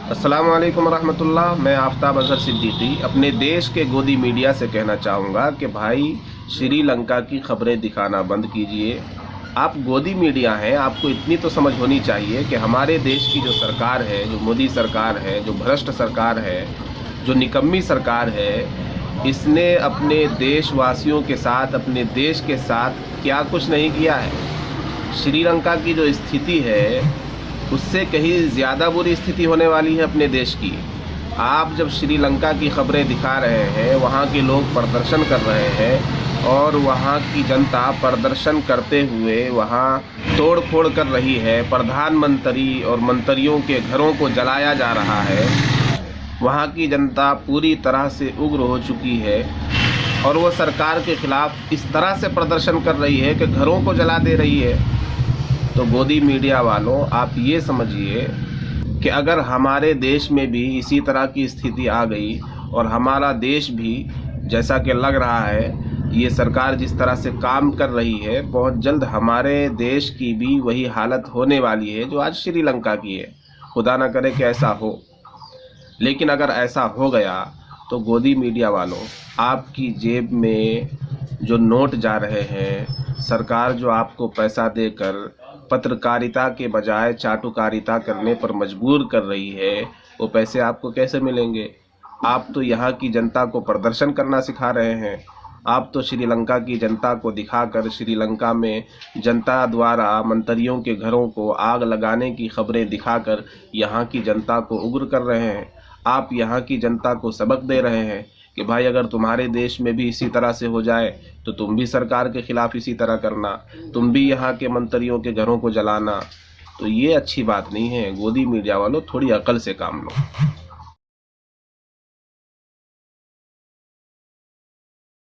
अस्सलाम वालेकुम रहमतुल्लाह। मैं आफ्ताब अज़हर सिद्दीकी अपने देश के गोदी मीडिया से कहना चाहूँगा कि भाई श्रीलंका की खबरें दिखाना बंद कीजिए। आप गोदी मीडिया हैं, आपको इतनी तो समझ होनी चाहिए कि हमारे देश की जो सरकार है, जो मोदी सरकार है, जो भ्रष्ट सरकार है, जो निकम्मी सरकार है, इसने अपने देशवासियों के साथ, अपने देश के साथ क्या कुछ नहीं किया है। श्रीलंका की जो स्थिति है उससे कहीं ज़्यादा बुरी स्थिति होने वाली है अपने देश की। आप जब श्रीलंका की खबरें दिखा रहे हैं, वहाँ के लोग प्रदर्शन कर रहे हैं और वहाँ की जनता प्रदर्शन करते हुए वहाँ तोड़ फोड़ कर रही है, प्रधानमंत्री और मंत्रियों के घरों को जलाया जा रहा है, वहाँ की जनता पूरी तरह से उग्र हो चुकी है और वो सरकार के ख़िलाफ़ इस तरह से प्रदर्शन कर रही है कि घरों को जला दे रही है। तो गोदी मीडिया वालों, आप ये समझिए कि अगर हमारे देश में भी इसी तरह की स्थिति आ गई और हमारा देश भी, जैसा कि लग रहा है ये सरकार जिस तरह से काम कर रही है, बहुत जल्द हमारे देश की भी वही हालत होने वाली है जो आज श्रीलंका की है। खुदा ना करे कि ऐसा हो, लेकिन अगर ऐसा हो गया तो गोदी मीडिया वालों, आपकी जेब में जो नोट जा रहे हैं, सरकार जो आपको पैसा देकर पत्रकारिता के बजाय चाटुकारिता करने पर मजबूर कर रही है, वो पैसे आपको कैसे मिलेंगे? आप तो यहाँ की जनता को प्रदर्शन करना सिखा रहे हैं। आप तो श्रीलंका की जनता को दिखाकर श्रीलंका में जनता द्वारा मंत्रियों के घरों को आग लगाने की खबरें दिखाकर यहाँ की जनता को उग्र कर रहे हैं। आप यहाँ की जनता को सबक दे रहे हैं कि भाई अगर तुम्हारे देश में भी इसी तरह से हो जाए तो तुम भी सरकार के खिलाफ इसी तरह करना, तुम भी यहाँ के मंत्रियों के घरों को जलाना। तो ये अच्छी बात नहीं है। गोदी मीडिया वालों, थोड़ी अकल से काम लो।